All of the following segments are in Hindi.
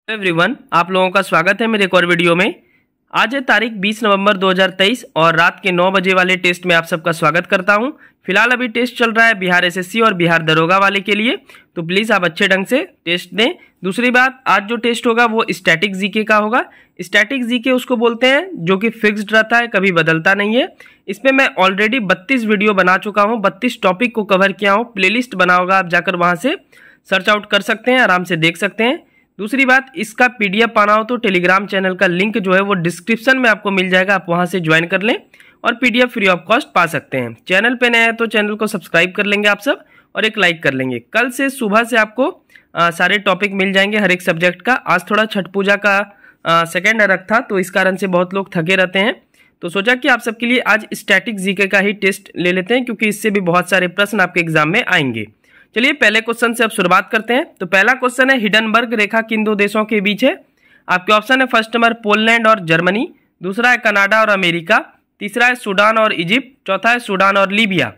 एवरीवन, आप लोगों का स्वागत है मेरे एक और वीडियो में। आज है तारीख 20 नवंबर 2023 और रात के 9 बजे वाले टेस्ट में आप सबका स्वागत करता हूं। फिलहाल अभी टेस्ट चल रहा है बिहार एसएससी और बिहार दरोगा वाले के लिए, तो प्लीज़ आप अच्छे ढंग से टेस्ट दें। दूसरी बात, आज जो टेस्ट होगा वो स्टैटिक जीके का होगा। स्टैटिक जीके उसको बोलते हैं जो कि फिक्स्ड रहता है, कभी बदलता नहीं है। इसमें मैं ऑलरेडी 32 वीडियो बना चुका हूँ, 32 टॉपिक को कवर किया हूँ। प्लेलिस्ट बना होगा, आप जाकर वहाँ से सर्च आउट कर सकते हैं, आराम से देख सकते हैं। दूसरी बात, इसका पीडीएफ पाना हो तो टेलीग्राम चैनल का लिंक जो है वो डिस्क्रिप्शन में आपको मिल जाएगा, आप वहां से ज्वाइन कर लें और पीडीएफ फ्री ऑफ कॉस्ट पा सकते हैं। चैनल पे नए हैं तो चैनल को सब्सक्राइब कर लेंगे आप सब और एक लाइक कर लेंगे। कल से सुबह से आपको सारे टॉपिक मिल जाएंगे हर एक सब्जेक्ट का। आज थोड़ा छठ पूजा का सेकेंड अर्घ था तो इस कारण से बहुत लोग थके रहते हैं, तो सोचा कि आप सबके लिए आज स्टैटिक जीके का ही टेस्ट ले लेते हैं, क्योंकि इससे भी बहुत सारे प्रश्न आपके एग्जाम में आएंगे। चलिए पहले क्वेश्चन से अब शुरुआत करते हैं। तो पहला क्वेश्चन है, हिडनबर्ग रेखा किन दो देशों के बीच है? आपके ऑप्शन है फर्स्ट नंबर पोलैंड और जर्मनी, दूसरा है कनाडा और अमेरिका, तीसरा है सूडान और इजिप्ट, चौथा है सूडान और लीबिया।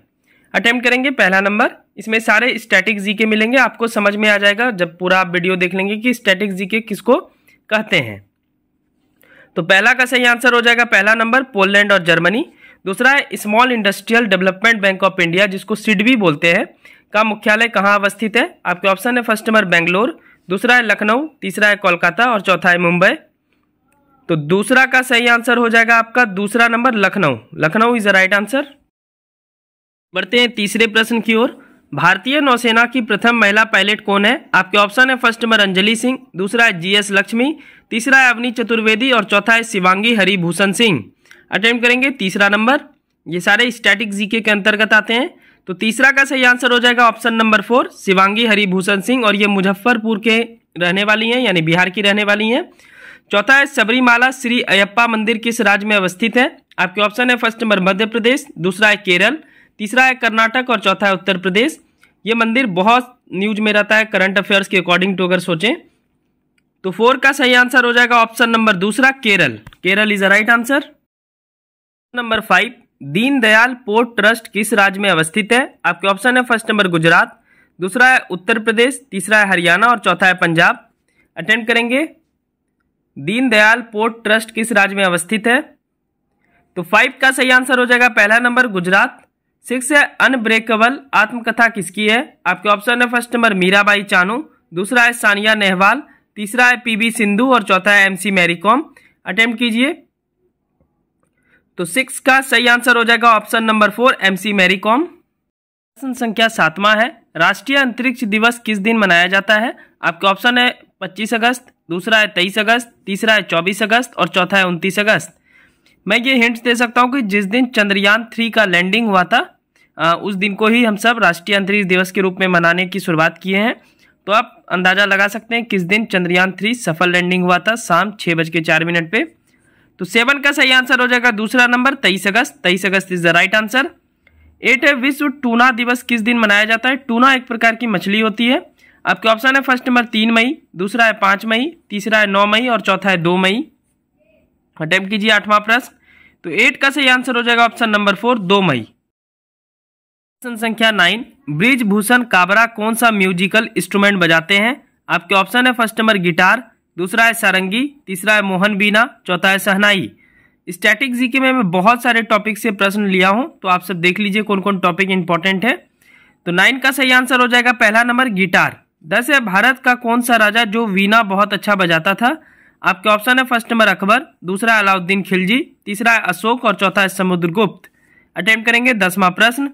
अटेम्प्ट करेंगे पहला नंबर। इसमें सारे स्टैटिक जीके मिलेंगे, आपको समझ में आ जाएगा जब पूरा आप वीडियो देख लेंगे कि स्टैटिक जीके किसको कहते हैं। तो पहला का सही आंसर हो जाएगा पहला नंबर पोलैंड और जर्मनी। दूसरा है small industrial development bank of India, जिसको सिडबी बोलते हैं, का मुख्यालय कहाँ अवस्थित है? आपके ऑप्शन है फर्स्ट नंबर बेंगलोर, दूसरा है लखनऊ, तीसरा है कोलकाता और चौथा है मुंबई। तो दूसरा का सही आंसर हो जाएगा आपका दूसरा number Lucknow. Lucknow is the right answer. बढ़ते हैं तीसरे प्रश्न की ओर। भारतीय नौसेना की प्रथम महिला पायलट कौन है? आपके ऑप्शन है फर्स्ट नंबर अंजलि सिंह, दूसरा है जीएस लक्ष्मी, तीसरा है अवनी चतुर्वेदी और चौथा है शिवांगी हरिभूषण सिंह। अटेम्प्ट करेंगे तीसरा नंबर। ये सारे स्टैटिक जीके के अंतर्गत आते हैं। तो तीसरा का सही आंसर हो जाएगा ऑप्शन नंबर 4 शिवांगी हरिभूषण सिंह, और ये मुजफ्फरपुर के रहने वाली हैं, यानी बिहार की रहने वाली हैं। चौथा है सबरीमाला श्री अयप्पा मंदिर किस राज्य में अवस्थित है? आपके ऑप्शन है फर्स्ट नंबर मध्य प्रदेश, दूसरा है केरल, तीसरा है कर्नाटक और चौथा है उत्तर प्रदेश। ये मंदिर बहुत न्यूज में रहता है करंट अफेयर्स के अकॉर्डिंग टू, अगर सोचें तो 4 का सही आंसर हो जाएगा ऑप्शन नंबर दूसरा Kerala. Kerala is the right answer. Number 5, Deendayal port trust किस राज्य में अवस्थित है? आपके ऑप्शन है फर्स्ट नंबर गुजरात, दूसरा है उत्तर प्रदेश, तीसरा है हरियाणा और चौथा है पंजाब। अटेम्प्ट करेंगे। दीनदयाल पोर्ट ट्रस्ट किस राज्य में अवस्थित है? तो 5 का सही आंसर हो जाएगा पहला नंबर गुजरात। 6 है अनब्रेकेबल आत्मकथा किसकी है? आपके ऑप्शन है फर्स्ट नंबर मीराबाई चानू, दूसरा है सानिया नेहवाल, तीसरा है पीवी सिंधु और चौथा है एमसी मैरी कॉम। अटेम्प्ट कीजिए। तो 6 का सही आंसर हो जाएगा option number 4 MC Mary Kom. प्रश्न संख्या 7वां है, राष्ट्रीय अंतरिक्ष दिवस किस दिन मनाया जाता है? आपके ऑप्शन है 25 अगस्त, दूसरा है 23 अगस्त, तीसरा है 24 अगस्त और चौथा है 29 अगस्त। मैं ये हिंट्स दे सकता हूँ कि जिस दिन चंद्रयान 3 का लैंडिंग हुआ था उस दिन को ही हम सब राष्ट्रीय अंतरिक्ष दिवस के रूप में मनाने की शुरुआत किए हैं। तो आप अंदाजा लगा सकते हैं किस दिन चंद्रयान 3 सफल लैंडिंग हुआ था, शाम 6:04 पे। तो 7 का सही आंसर हो जाएगा दूसरा number 23 August. 23 August is the right answer. 8 है विश्व टूना दिवस किस दिन मनाया जाता है? टूना एक प्रकार की मछली होती है। आपके ऑप्शन है फर्स्ट नंबर 3 मई, दूसरा है 5 मई, तीसरा है 9 मई और चौथा है 2 मई। अटेम्प्ट कीजिए 8वां प्रश्न। तो 8 का सही आंसर हो जाएगा ऑप्शन नंबर 4 2 मई। प्रश्न संख्या 9, ब्रिजभूषण काबरा कौन सा म्यूजिकल इंस्ट्रूमेंट बजाते हैं? आपके ऑप्शन है फर्स्ट नंबर गिटार, दूसरा है सारंगी, तीसरा है मोहन बीना, चौथा है शहनाई। स्टैटिक जीके में मैं बहुत सारे टॉपिक से प्रश्न लिया हूं, तो आप सब देख लीजिए कौन कौन टॉपिक इंपॉर्टेंट है। तो 9 का सही आंसर हो जाएगा पहला नंबर गिटार। 10 है भारत का कौन सा राजा जो वीणा बहुत अच्छा बजाता था? आपके ऑप्शन है फर्स्ट नंबर अकबर, दूसरा है अलाउद्दीन खिलजी, तीसरा है अशोक और चौथा है समुद्रगुप्त। अटेम्प्ट करेंगे 10वां प्रश्न।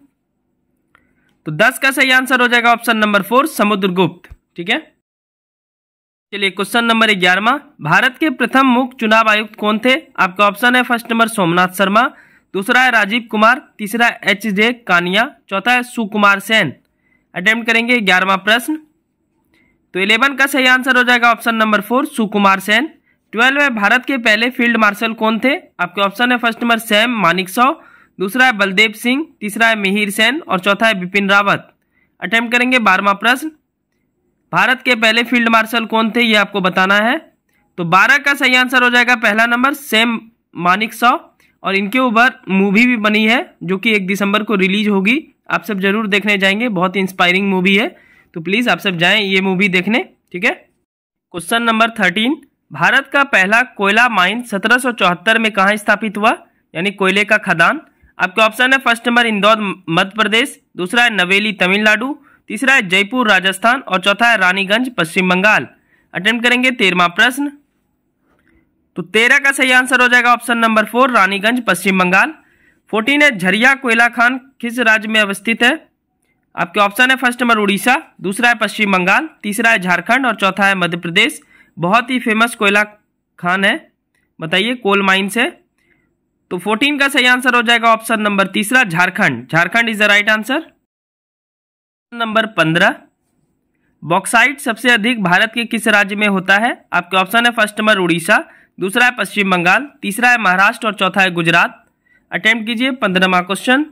तो 10 का सही आंसर हो जाएगा ऑप्शन नंबर 4 समुद्रगुप्त। ठीक है, चलिए क्वेश्चन नंबर 11वां, भारत के प्रथम मुख्य चुनाव आयुक्त कौन थे? आपका ऑप्शन है फर्स्ट नंबर सोमनाथ शर्मा, दूसरा है राजीव कुमार, तीसरा है एच.जे. कानिया, चौथा है सुकुमार सेन। अटेम्प्ट करेंगे 11वां प्रश्न। तो 11 का सही आंसर हो जाएगा ऑप्शन नंबर 4 सुकुमार सेन। 12 है भारत के पहले फील्ड मार्शल कौन थे? आपके ऑप्शन है फर्स्ट नंबर सैम मानिकशॉ, दूसरा है बलदेव सिंह, तीसरा है मिहिर सेन और चौथा है बिपिन रावत। अटेम्प्ट करेंगे 12वां प्रश्न। भारत के पहले फील्ड मार्शल कौन थे ये आपको बताना है। तो 12 का सही आंसर हो जाएगा पहला नंबर सैम मानिकशॉ, और इनके ऊपर मूवी भी बनी है जो कि 1 दिसंबर को रिलीज होगी। आप सब जरूर देखने जाएंगे, बहुत ही इंस्पायरिंग मूवी है, तो प्लीज आप सब जाएं ये मूवी देखने। ठीक है। क्वेश्चन नंबर 13, भारत का पहला कोयला माइन 1774 में कहाँ स्थापित हुआ, यानी कोयले का खदान। आपके ऑप्शन है फर्स्ट नंबर इंदौर मध्य प्रदेश, दूसरा है नवेली तमिलनाडु, तीसरा है जयपुर राजस्थान और चौथा है रानीगंज पश्चिम बंगाल। अटेम्प्ट करेंगे 13वां प्रश्न। तो 13 का सही आंसर हो जाएगा ऑप्शन नंबर 4 रानीगंज पश्चिम बंगाल। 14 है झरिया कोयला खान किस राज्य में अवस्थित है। आपके ऑप्शन है फर्स्ट नंबर उड़ीसा, दूसरा है पश्चिम बंगाल, तीसरा है झारखंड और चौथा है मध्य प्रदेश। बहुत ही फेमस कोयला खान है, बताइए कोल माइंस है। तो 14 का सही आंसर हो जाएगा ऑप्शन नंबर तीसरा Jharkhand. Jharkhand is the right answer. Number 15, bauxite सबसे अधिक भारत के किस राज्य में होता है। आपके ऑप्शन है फर्स्ट नंबर उड़ीसा, दूसरा है पश्चिम बंगाल, तीसरा है महाराष्ट्र और चौथा है गुजरात। अटेम्प्ट कीजिए 15वां क्वेश्चन।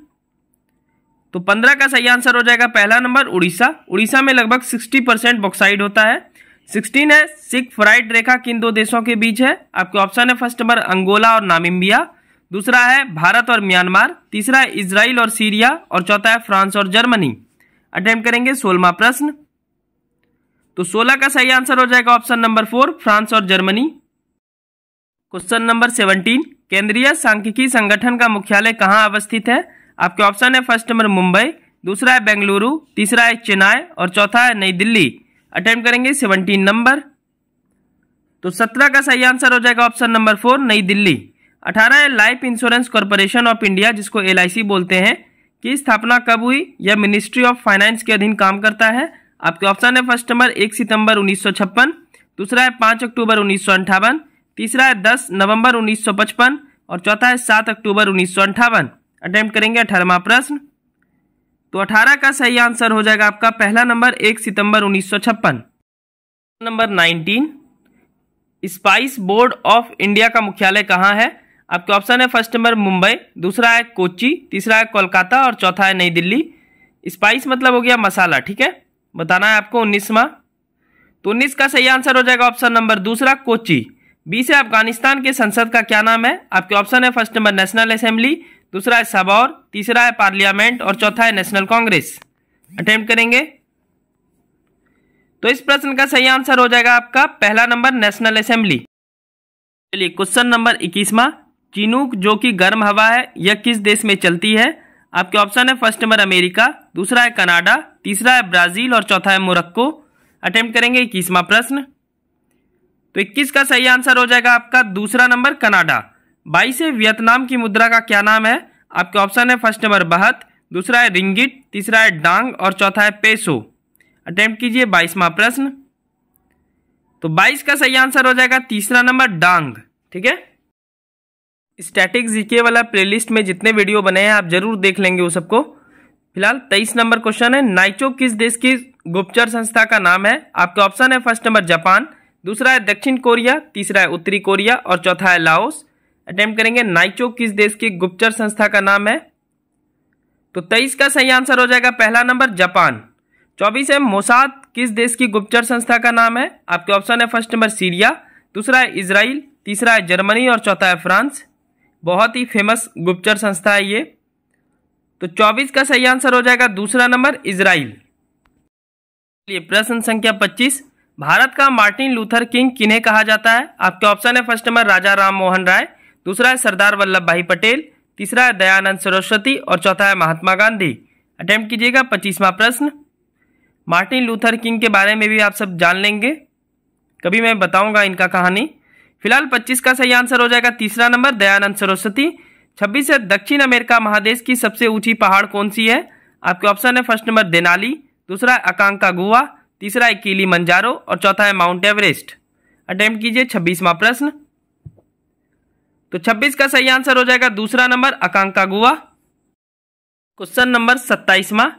तो 15 का सही आंसर हो जाएगा पहला नंबर उड़ीसा। उड़ीसा में लगभग 60% बॉक्साइट होता है। 16 है सिगफ्राइड रेखा किन दो देशों के बीच है। आपके ऑप्शन है फर्स्ट नंबर अंगोला और नामीबिया, दूसरा है भारत और म्यांमार, तीसरा है इजराइल और सीरिया और चौथा है फ्रांस और जर्मनी। अटेम्प्ट करेंगे 16वां प्रश्न। तो 16 का सही आंसर हो जाएगा ऑप्शन नंबर 4 फ्रांस और जर्मनी। क्वेश्चन नंबर 17, केंद्रीय सांख्यिकी संगठन का मुख्यालय कहाँ अवस्थित है। आपके ऑप्शन है फर्स्ट नंबर मुंबई, दूसरा है बेंगलुरु, तीसरा है चेन्नई और चौथा है नई दिल्ली। अटेम्प्ट करेंगे 17 नंबर। तो 17 का सही आंसर हो जाएगा ऑप्शन नंबर 4 नई दिल्ली। 18 है life insurance corporation of India जिसको LIC बोलते हैं, की स्थापना कब हुई। यह मिनिस्ट्री ऑफ फाइनेंस के अधीन काम करता है। आपके ऑप्शन है फर्स्ट नंबर 1 सितंबर 1956, दूसरा है 5 अक्टूबर 1958, तीसरा है 10 नवंबर 1955 और चौथा है 7 अक्टूबर 1958। अटेम्प्ट करेंगे 18वां प्रश्न। तो 18 का सही आंसर हो जाएगा आपका पहला number 1 September 1956। Number 19, spice board of India का मुख्यालय कहाँ है। आपके ऑप्शन है फर्स्ट नंबर मुंबई, दूसरा है कोच्चि, तीसरा है कोलकाता और चौथा है नई दिल्ली। स्पाइस मतलब हो गया मसाला, ठीक है, बताना है आपको 19वां। तो 19 का सही आंसर हो जाएगा ऑप्शन नंबर दूसरा कोच्चि। 20 है अफगानिस्तान के संसद का क्या नाम है। आपके ऑप्शन है फर्स्ट नंबर नेशनल असेंबली, दूसरा है सबौर, तीसरा है पार्लियामेंट और चौथा है नेशनल कांग्रेस। अटेम्प्ट करेंगे। तो इस प्रश्न का सही आंसर हो जाएगा आपका पहला नंबर नेशनल असेंबली। चलिए क्वेश्चन नंबर 21वां, चिनूक जो कि गर्म हवा है यह किस देश में चलती है। आपके ऑप्शन है फर्स्ट नंबर अमेरिका, दूसरा है कनाडा, तीसरा है ब्राजील और चौथा है मोरक्को। अटेम्प्ट करेंगे 21वां प्रश्न। तो 21 का सही आंसर हो जाएगा आपका दूसरा नंबर कनाडा। 22 है वियतनाम की मुद्रा का क्या नाम है। आपके ऑप्शन है फर्स्ट नंबर बहत, दूसरा है रिंगिट, तीसरा है डांग और चौथा है पेसो। अटेम्प्ट कीजिए 22वां प्रश्न। तो 22 का सही आंसर हो जाएगा तीसरा नंबर डांग, ठीक है। स्टैटिक जीके वाला प्लेलिस्ट में जितने वीडियो बने हैं आप जरूर देख लेंगे वो सबको। फिलहाल 23 नंबर क्वेश्चन है, नाइचो किस देश की गुप्तचर संस्था का नाम है। आपके ऑप्शन है फर्स्ट नंबर जापान, दूसरा है दक्षिण कोरिया, तीसरा है उत्तरी कोरिया और चौथा है लाओस। अटेम्प्ट करेंगे नाइचो किस देश की गुप्तचर संस्था का नाम है। तो 23 का सही आंसर हो जाएगा पहला नंबर जापान। 24 है मोसाद किस देश की गुप्तचर संस्था का नाम है। आपके ऑप्शन है फर्स्ट नंबर सीरिया, दूसरा है इजराइल, तीसरा है जर्मनी और चौथा है फ्रांस। बहुत ही फेमस गुप्तचर संस्था है ये। तो 24 का सही आंसर हो जाएगा दूसरा नंबर इजराइल। प्रश्न संख्या 25, भारत का मार्टिन लूथर किंग किन्हें कहा जाता है। आपके ऑप्शन है फर्स्ट नंबर राजा राम मोहन राय, दूसरा है सरदार वल्लभ भाई पटेल, तीसरा है दयानंद सरस्वती और चौथा है महात्मा गांधी। अटेम्प्ट कीजिएगा 25वां प्रश्न। मार्टिन लूथर किंग के बारे में भी आप सब जान लेंगे, कभी मैं बताऊंगा इनका कहानी। फिलहाल 25 का सही आंसर हो जाएगा तीसरा नंबर दयानंद सरस्वती। 26 है दक्षिण अमेरिका महादेश की सबसे ऊंची पहाड़ कौन सी है। आपके ऑप्शन है फर्स्ट नंबर देनाली, दूसरा है अकांकागुआ, तीसरा है किलिमंजारो और चौथा है माउंट एवरेस्ट। अटेम्प्ट कीजिए 26वां प्रश्न। तो 26 का सही आंसर हो जाएगा दूसरा नंबर अकांकागुआ। क्वेश्चन नंबर 27वां,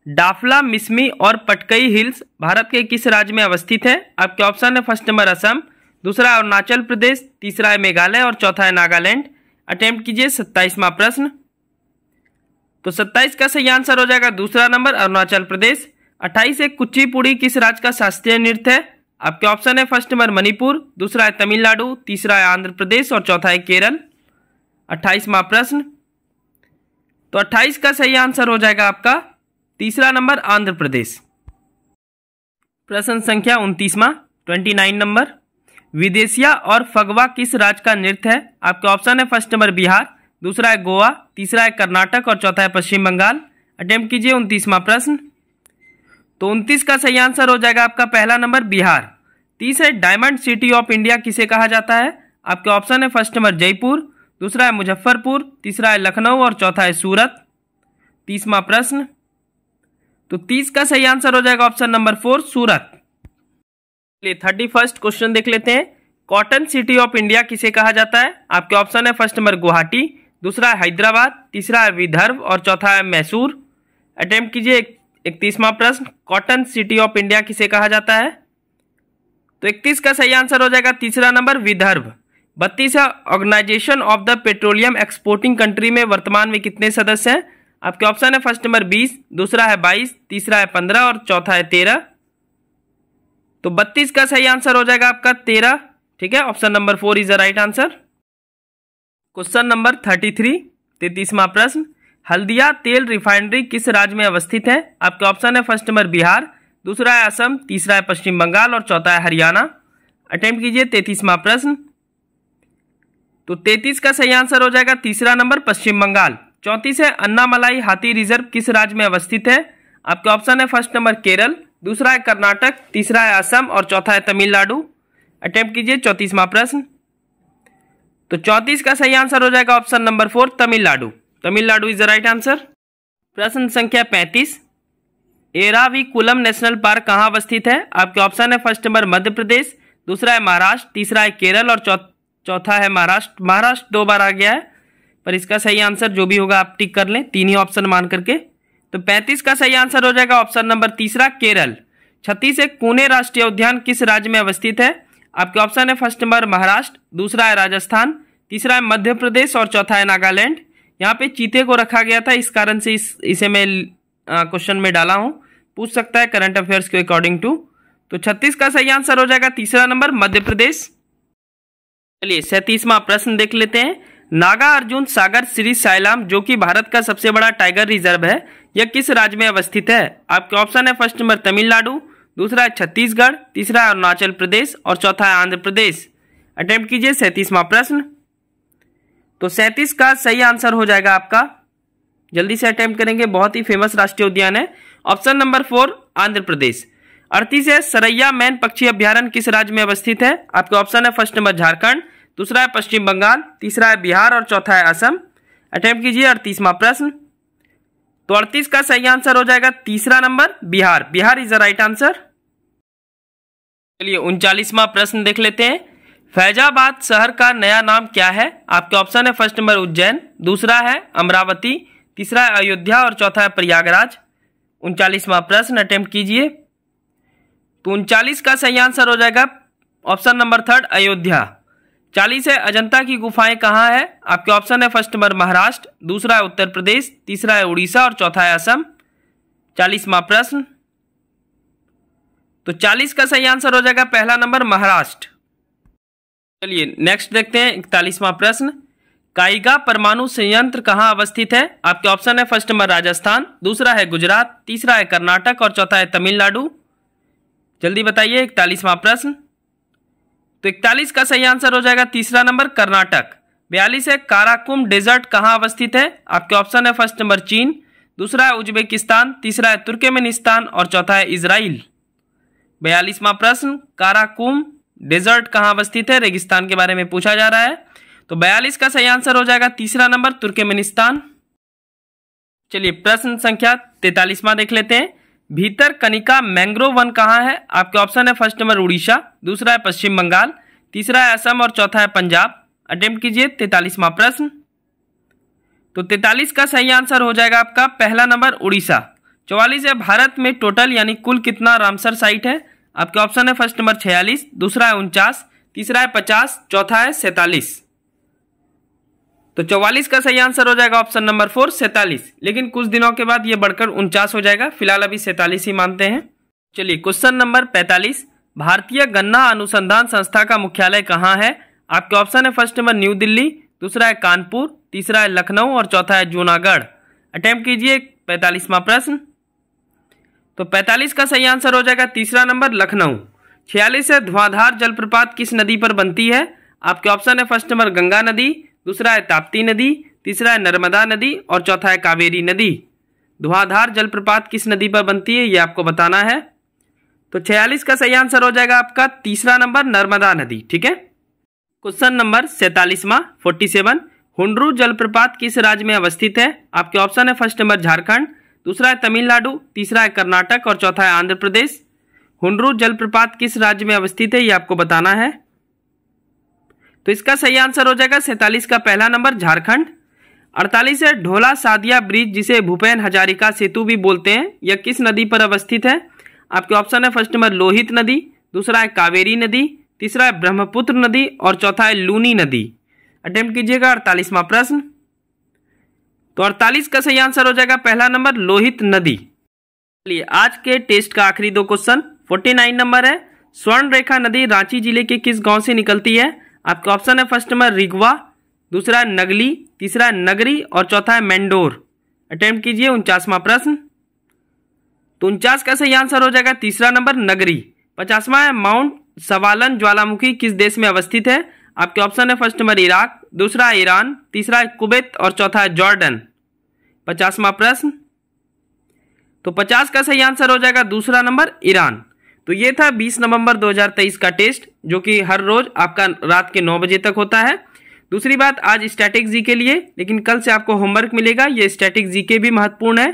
डाफला मिसमी और पटकई हिल्स भारत के किस राज्य में अवस्थित है। आपके ऑप्शन है फर्स्ट नंबर असम, दूसरा है अरुणाचल प्रदेश, तीसरा है मेघालय और चौथा है नागालैंड। अटेम्प्ट कीजिए 27वां प्रश्न। तो 27 का सही आंसर हो जाएगा दूसरा नंबर अरुणाचल प्रदेश। 28 है कुचिपुड़ी किस राज्य का शास्त्रीय नृत्य है। आपके ऑप्शन है फर्स्ट नंबर मणिपुर, दूसरा है तमिलनाडु, तीसरा है आंध्र प्रदेश और चौथा है केरल। 28वां प्रश्न। तो 28 का सही आंसर हो जाएगा आपका तीसरा नंबर आंध्र प्रदेश। प्रश्न संख्या 29वां, 29 नंबर। विदेशिया और फगवा किस राज्य का नृत्य है? आपके ऑप्शन है फर्स्ट नंबर बिहार, दूसरा है गोवा, तीसरा है कर्नाटक और चौथा है पश्चिम बंगाल। अटेम्प्ट कीजिए 29वां प्रश्न। तो 29 का सही आंसर हो जाएगा आपका पहला नंबर बिहार। 30 है डायमंड सिटी ऑफ इंडिया किसे कहा जाता है? आपके ऑप्शन है फर्स्ट नंबर जयपुर, दूसरा है मुजफ्फरपुर, तीसरा है लखनऊ और चौथा है सूरत। 30वां प्रश्न। तो 30 का सही आंसर हो जाएगा ऑप्शन नंबर 4 सूरत। 31st क्वेश्चन देख लेते हैं। कॉटन सिटी ऑफ इंडिया किसे कहा जाता है? आपके ऑप्शन है फर्स्ट नंबर गुवाहाटी, दूसरा है हैदराबाद, तीसरा है विदर्भ और चौथा है मैसूर। अटेम्प्ट कीजिए 31वां प्रश्न। कॉटन सिटी ऑफ इंडिया किसे कहा जाता है? तो 31 का सही आंसर हो जाएगा तीसरा नंबर विदर्भ। 32 है organisation of the petroleum exporting country में वर्तमान में कितने सदस्य हैं? आपके ऑप्शन है फर्स्ट नंबर 20, दूसरा है 22, तीसरा है 15 और चौथा है 13। तो 32 का सही आंसर हो जाएगा आपका 13। ठीक है, option number 4 is the right answer. Question number 33, 33वां प्रश्न। हल्दिया तेल रिफाइनरी किस राज्य में अवस्थित है? आपके ऑप्शन है फर्स्ट नंबर बिहार, दूसरा है असम, तीसरा है पश्चिम बंगाल और चौथा है हरियाणा। अटेम्प्ट कीजिए 33वां प्रश्न। तो 33 का सही आंसर हो जाएगा तीसरा नंबर पश्चिम बंगाल। 34 है अन्नामलाई हाथी रिजर्व किस राज्य में अवस्थित है? आपके ऑप्शन है फर्स्ट नंबर केरल, दूसरा है कर्नाटक, तीसरा है असम और चौथा है तमिलनाडु। अटेम्प्ट कीजिए 34वां प्रश्न। तो 34 का सही आंसर हो जाएगा option number 4 Tamil Nadu. Tamil Nadu is the right answer. प्रश्न संख्या 35। एराविकुलम नेशनल पार्क कहाँ अवस्थित है? आपके ऑप्शन है फर्स्ट नंबर मध्य प्रदेश, दूसरा है महाराष्ट्र, तीसरा है केरल और चौथा है महाराष्ट्र। महाराष्ट्र 2 बार आ गया है, पर इसका सही आंसर जो भी होगा आप टिक कर लें, 3 ही ऑप्शन मान करके। तो 35 का सही आंसर हो जाएगा ऑप्शन नंबर तीसरा केरल। 36 है पुणे राष्ट्रीय उद्यान किस राज्य में अवस्थित है? आपके ऑप्शन है फर्स्ट नंबर महाराष्ट्र, दूसरा है राजस्थान, तीसरा है मध्य प्रदेश और चौथा है नागालैंड। यहाँ पे चीते को रखा गया था, इस कारण से इसे मैं क्वेश्चन में डाला हूँ, पूछ सकता है करंट अफेयर्स के अकॉर्डिंग टू। तो 36 का सही आंसर हो जाएगा तीसरा नंबर मध्य प्रदेश। चलिए 37वां प्रश्न देख लेते हैं। नागा अर्जुन सागर श्री साइलाम जो कि भारत का सबसे बड़ा टाइगर रिजर्व है, यह किस राज्य में अवस्थित है? आपके ऑप्शन है फर्स्ट नंबर तमिलनाडु, दूसरा है छत्तीसगढ़, तीसरा है अरुणाचल प्रदेश और चौथा है आंध्र प्रदेश। अटेम्प्ट कीजिए 37वां प्रश्न। तो 37 का सही आंसर हो जाएगा आपका, जल्दी से अटेम्प्ट करेंगे, बहुत ही फेमस राष्ट्रीय उद्यान है, ऑप्शन नंबर 4 आंध्र प्रदेश। 38 है सरैया मैन पक्षी अभ्यारण्य किस राज्य में अवस्थित है? आपके ऑप्शन है फर्स्ट नंबर झारखंड, दूसरा है पश्चिम बंगाल, तीसरा है बिहार और चौथा है असम। अटेम्प्ट कीजिए 38वां प्रश्न। तो 38 का सही आंसर हो जाएगा तीसरा number Bihar. Bihar is the right answer. चलिए 39वां प्रश्न देख लेते हैं। फैजाबाद शहर का नया नाम क्या है? आपके ऑप्शन है फर्स्ट नंबर उज्जैन, दूसरा है अमरावती, तीसरा है अयोध्या और चौथा है प्रयागराज। 39वां प्रश्न अटेम्प्ट कीजिए। तो 39 का सही आंसर हो जाएगा ऑप्शन नंबर 3 अयोध्या। 40 है अजंता की गुफाएं कहाँ है? आपके ऑप्शन है फर्स्ट नंबर महाराष्ट्र, दूसरा है उत्तर प्रदेश, तीसरा है उड़ीसा और चौथा है असम। 40वां प्रश्न। तो 40 का सही आंसर हो जाएगा पहला नंबर महाराष्ट्र। चलिए नेक्स्ट देखते हैं 41वां प्रश्न। काइगा परमाणु संयंत्र कहाँ अवस्थित है? आपके ऑप्शन है फर्स्ट नंबर राजस्थान, दूसरा है गुजरात, तीसरा है कर्नाटक और चौथा है तमिलनाडु। जल्दी बताइए 41वां प्रश्न। तो 41 का सही आंसर हो जाएगा तीसरा नंबर कर्नाटक। 42 है काराकुम डेजर्ट कहाँ अवस्थित है? आपके ऑप्शन है फर्स्ट नंबर चीन, दूसरा है उज्बेकिस्तान, तीसरा है तुर्कमेनिस्तान और चौथा है इजराइल। 42वां प्रश्न काराकुम डेजर्ट कहाँ अवस्थित है? रेगिस्तान के बारे में पूछा जा रहा है। तो 42 का सही आंसर हो जाएगा तीसरा नंबर तुर्कमेनिस्तान। चलिए प्रश्न संख्या 43वां देख लेते हैं। भीतर कनिका मैंग्रोव वन कहाँ है? आपके ऑप्शन है फर्स्ट नंबर उड़ीसा, दूसरा है पश्चिम बंगाल, तीसरा है असम और चौथा है पंजाब। अटेम्प्ट कीजिए 43वां प्रश्न। तो 43 का सही आंसर हो जाएगा आपका पहला नंबर उड़ीसा। 44 है भारत में टोटल यानी कुल कितना रामसर साइट है? आपके ऑप्शन है फर्स्ट नंबर 46, दूसरा है 49, तीसरा है 50, चौथा है 47। तो 44 का सही आंसर हो जाएगा ऑप्शन नंबर 4 47, लेकिन कुछ दिनों के बाद ये बढ़कर 49 हो जाएगा, फिलहाल अभी 47 ही मानते हैं। चलिए क्वेश्चन नंबर 45। भारतीय गन्ना अनुसंधान संस्था का मुख्यालय कहाँ है? आपके ऑप्शन है फर्स्ट नंबर न्यू दिल्ली, दूसरा है कानपुर, तीसरा है लखनऊ और चौथा है जूनागढ़। अटेम्प्ट कीजिए 45वां प्रश्न। तो 45 का सही आंसर हो जाएगा तीसरा नंबर लखनऊ। 46 है, धुआंधार जलप्रपात किस नदी पर बनती है? आपके ऑप्शन है फर्स्ट नंबर गंगा नदी, दूसरा है ताप्ती नदी, तीसरा है नर्मदा नदी और चौथा है कावेरी नदी। धुआंधार जलप्रपात किस नदी पर बनती है ये आपको बताना है। तो 46 का सही आंसर हो जाएगा आपका तीसरा नंबर नर्मदा नदी। ठीक है। क्वेश्चन नंबर 47वां 47, हुंड्रू जलप्रपात किस राज्य में अवस्थित है? आपके ऑप्शन है फर्स्ट नंबर झारखंड, दूसरा है तमिलनाडु, तीसरा है कर्नाटक और चौथा है आंध्र प्रदेश। हुंड्रू जलप्रपात किस राज्य में अवस्थित है ये आपको बताना है। तो इसका सही आंसर हो जाएगा 47 का पहला नंबर झारखंड। 48 है, ढोला सादिया ब्रिज जिसे भूपेन हजारिका सेतु भी बोलते हैं, यह किस नदी पर अवस्थित है? आपके ऑप्शन है फर्स्ट नंबर लोहित नदी, दूसरा है कावेरी नदी, तीसरा है ब्रह्मपुत्र नदी और चौथा है लूनी नदी। अटेम्प्ट कीजिएगा 48वां प्रश्न। तो 48 का सही आंसर हो जाएगा पहला नंबर लोहित नदी। चलिए आज के टेस्ट का आखिरी दो क्वेश्चन। 49 नंबर है, स्वर्ण रेखा नदी रांची जिले के किस गांव से निकलती है? आपका ऑप्शन है फर्स्ट नंबर रिगवा, दूसरा है नगली, तीसरा है नगरी और चौथा है मेंडोर। अटेम्प्ट कीजिए 49वां प्रश्न। तो 49 का सही आंसर हो जाएगा तीसरा नंबर नगरी। 50वां है, माउंट सवालन ज्वालामुखी किस देश में अवस्थित है? आपके ऑप्शन है फर्स्ट नंबर इराक, दूसरा है ईरान, तीसरा है कुवैत और चौथा है जॉर्डन। 50वां प्रश्न। तो 50 का सही आंसर हो जाएगा दूसरा नंबर ईरान। तो ये था 20 नवंबर 2023 का टेस्ट, जो कि हर रोज आपका रात के 9 बजे तक होता है। दूसरी बात, आज स्टैटिक जी के लिए, लेकिन कल से आपको होमवर्क मिलेगा। ये स्टैटिक जी के भी महत्वपूर्ण है,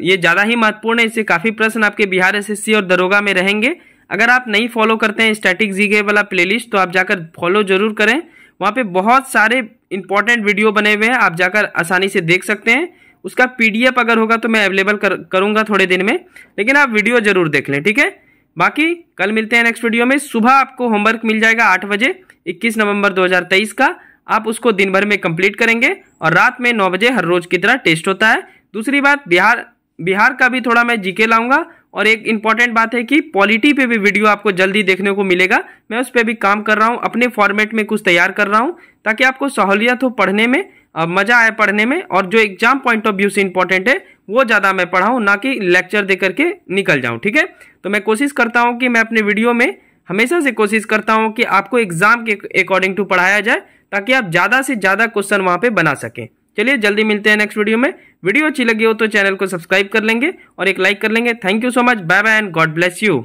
ये ज़्यादा ही महत्वपूर्ण है। इससे काफ़ी प्रश्न आपके बिहार एसएससी और दरोगा में रहेंगे। अगर आप नहीं फॉलो करते हैं स्टैटिक जी के वाला प्लेलिस्ट तो आप जाकर फॉलो जरूर करें। वहाँ पे बहुत सारे इंपॉर्टेंट वीडियो बने हुए हैं, आप जाकर आसानी से देख सकते हैं। उसका पीडीएफ अगर होगा तो मैं अवेलेबल करूँगा थोड़े दिन में, लेकिन आप वीडियो जरूर देख लें। ठीक है। बाकी कल मिलते हैं नेक्स्ट वीडियो में। सुबह आपको होमवर्क मिल जाएगा 8 बजे 21 नवंबर 2023 का। आप उसको दिन भर में कंप्लीट करेंगे और रात में 9 बजे हर रोज की तरह टेस्ट होता है। दूसरी बात, बिहार का भी थोड़ा मैं जीके लाऊंगा। और एक इंपॉर्टेंट बात है कि पॉलिटी पे भी वीडियो आपको जल्दी देखने को मिलेगा। मैं उस पर भी काम कर रहा हूँ, अपने फॉर्मेट में कुछ तैयार कर रहा हूँ ताकि आपको सहूलियत हो पढ़ने में, मजा आए पढ़ने में, और जो एग्जाम पॉइंट ऑफ व्यू से इंपॉर्टेंट है वो ज़्यादा मैं पढ़ाऊँ, ना कि लेक्चर दे करके निकल जाऊँ। ठीक है। तो मैं कोशिश करता हूँ कि मैं अपने वीडियो में हमेशा से कोशिश करता हूँ कि आपको एग्जाम के अकॉर्डिंग टू पढ़ाया जाए, ताकि आप ज़्यादा से ज़्यादा क्वेश्चन वहाँ पे बना सकें। चलिए जल्दी मिलते हैं नेक्स्ट वीडियो में। वीडियो अच्छी लगी हो तो चैनल को सब्सक्राइब कर लेंगे और एक लाइक कर लेंगे। Thank you so much. Bye bye and God bless you.